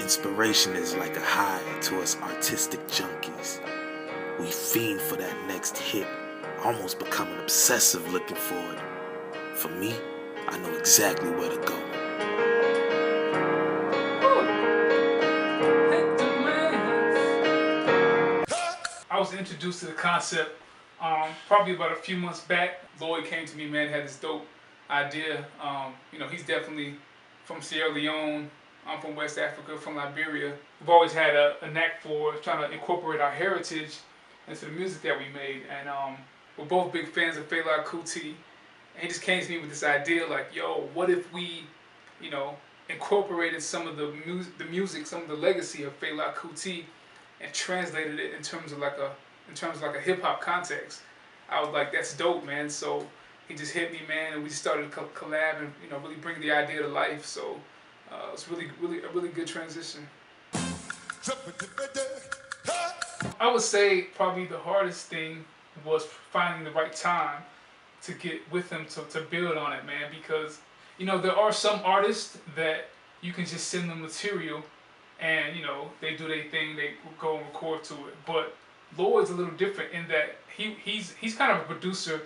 Inspiration is like a high to us artistic junkies. We fiend for that next hit, almost becoming obsessive looking for it. For me, I know exactly where to go. I was introduced to the concept probably about a few months back. Lloyd came to me, man, had this dope idea. He's definitely from Sierra Leone. I'm from West Africa, from Liberia. We've always had a knack for trying to incorporate our heritage into the music that we made. And we're both big fans of Fela Kuti. And he just came to me with this idea like, yo, what if we, incorporated some of the music, some of the legacy of Fela Kuti and translated it in terms of like a hip hop context. I was like, that's dope, man. So he just hit me, man, and we started to collab and really bring the idea to life. So it's really a really good transition. I would say probably the hardest thing was finding the right time to get with him to build on it, man, because there are some artists that you can just send them material and they do their thing, they go and record to it. But Lloyd's a little different in that he's kind of a producer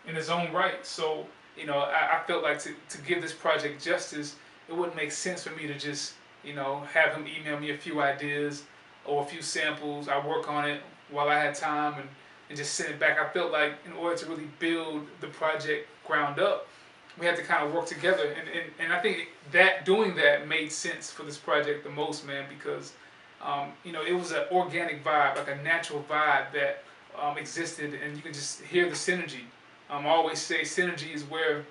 in his own right. So I felt like to give this project justice, it wouldn't make sense for me to just have him email me a few ideas or a few samples. I work on it while I had time and just send it back. I felt like in order to really build the project ground up, we had to kind of work together, and I think doing that made sense for this project the most, man, because it was an organic vibe, like a natural vibe that existed, and you can just hear the synergy. I always say synergy is where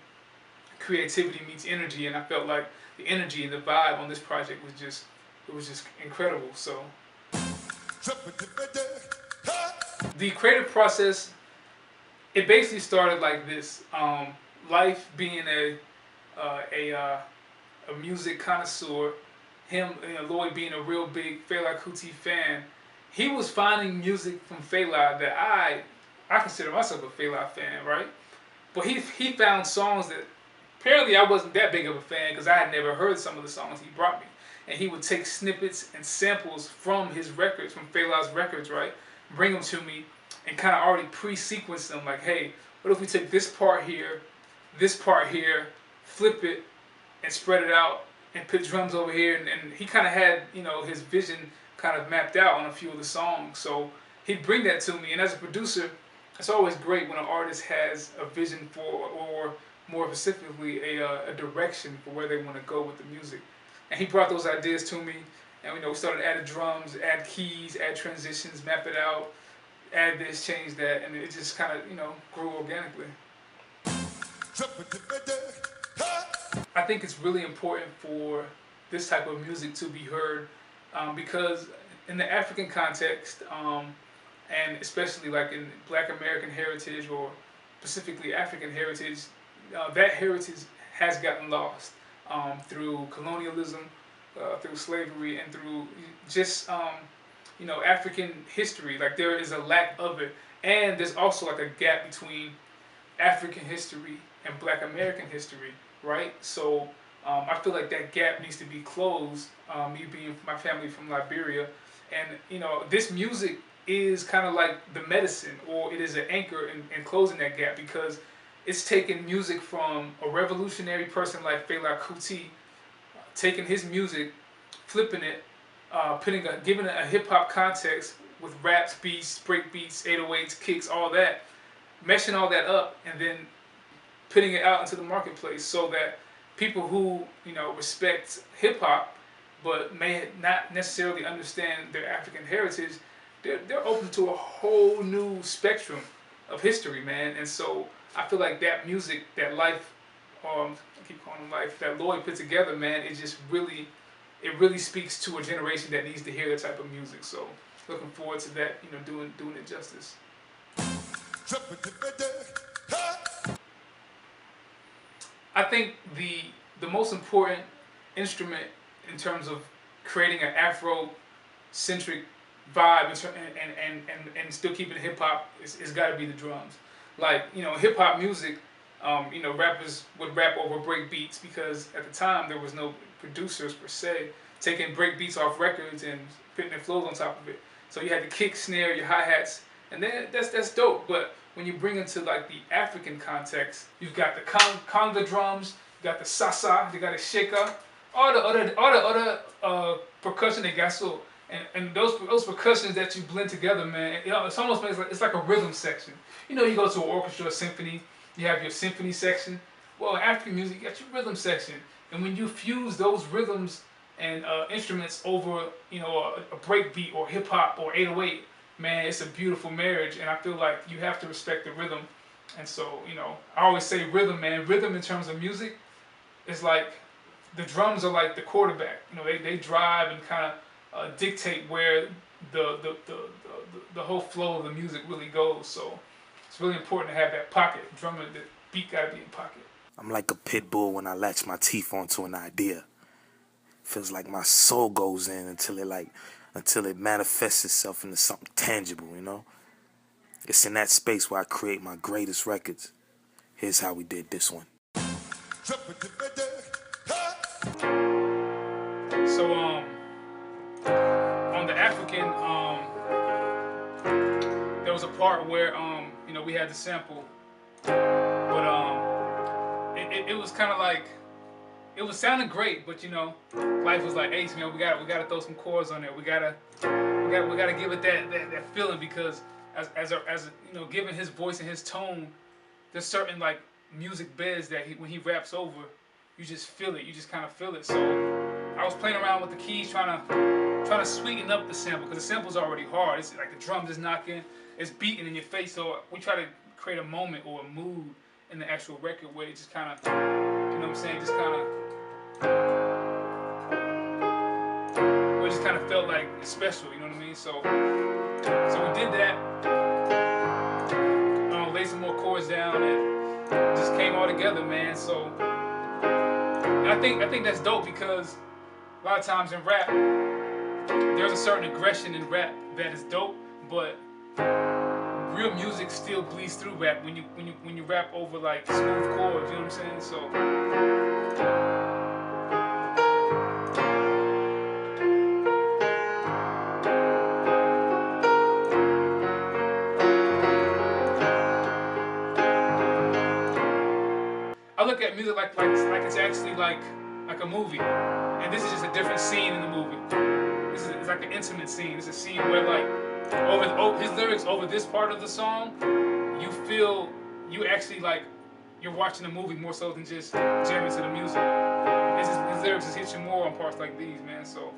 creativity meets energy, and I felt like the energy and the vibe on this project was just incredible. So the creative process, it basically started like this. Life being a music connoisseur, Lloyd being a real big Fela Kuti fan, he was finding music from Fela that I consider myself a Fela fan, right? But he found songs that apparently I wasn't that big of a fan because I had never heard some of the songs he brought me. And he would take snippets and samples from his records, from Fela's records, right? Bring them to me and kind of already pre-sequence them like, hey, what if we take this part here, flip it, and spread it out, and put drums over here, and he kind of had, his vision kind of mapped out on a few of the songs. So he'd bring that to me, and as a producer, it's always great when an artist has a vision for, or more specifically, a direction for where they want to go with the music. And he brought those ideas to me, and we started adding drums, add keys, add transitions, map it out, add this, change that, and it just kind of, grew organically. I think it's really important for this type of music to be heard because in the African context, and especially like in Black American heritage or specifically African heritage, that heritage has gotten lost through colonialism, through slavery, and through just African history. Like there is a lack of it, and there's also like a gap between African history and Black American history, right? So I feel like that gap needs to be closed. Me being my family from Liberia, and this music is kind of like the medicine, or it is an anchor in closing that gap, because it's taking music from a revolutionary person like Fela Kuti, taking his music, flipping it, giving it a hip hop context with raps, beats, break beats, 808s, kicks, all that, meshing all that up, and then putting it out into the marketplace so that people who respect hip hop but may not necessarily understand their African heritage, they're open to a whole new spectrum of history, man. And so I feel like that music, that life, I keep calling him life, that Lloyd put together, man, it really speaks to a generation that needs to hear that type of music. So looking forward to that, doing it justice. I think the most important instrument in terms of creating an Afro-centric vibe and still keeping hip hop is got to be the drums. Like hip hop music, rappers would rap over break beats because at the time there was no producers per se, taking break beats off records and putting their flows on top of it. So you had the kick, snare, your hi-hats, and then that's dope. But when you bring into like the African context, you've got the conga drums, you got the sasa, you got the sheka, all the other percussion they got. So and those percussions that you blend together, man, it's almost makes like it's like a rhythm section. You know, you go to an orchestra or symphony, you have your symphony section. Well, in African music, you got your rhythm section, and when you fuse those rhythms and instruments over, you know, a break beat or hip hop or 808, man, it's a beautiful marriage. And I feel like you have to respect the rhythm. And so, you know, I always say rhythm, man. Rhythm in terms of music is like the drums are like the quarterback. You know, they drive and kind of dictate where the whole flow of the music really goes. So it's really important to have that pocket. Drummer, the beat gotta be in pocket. I'm like a pit bull when I latch my teeth onto an idea. Feels like my soul goes in until it manifests itself into something tangible, you know? It's in that space where I create my greatest records. Here's how we did this one. So on the African, there was a part where you know, we had the sample, but it was kind of like, it was sounding great, but you know, life was like, Ace, man, we gotta throw some chords on there. We gotta give it that feeling, because as you know, given his voice and his tone, there's certain like music beds that when he raps over, you just feel it. You just kind of feel it. So I was playing around with the keys, trying to sweeten up the sample, because the sample's already hard. It's like the drums is knocking, it's beating in your face. So we try to create a moment or a mood in the actual record where it just kind of, you know what I'm saying, just kind of. It just kind of felt like it's special, you know what I mean? So we did that. Laid some more chords down, and it just came all together, man. So, and I think that's dope, because a lot of times in rap, there's a certain aggression in rap that is dope, but real music still bleeds through rap when you rap over like smooth chords, you know what I'm saying? So. I look at music like it's actually like a movie, and this is just a different scene in the movie. It's like an intimate scene. It's a scene where like over his lyrics over this part of the song, you actually like you're watching a movie more so than just jamming to the music. His lyrics just hit you more on parts like these, man. So.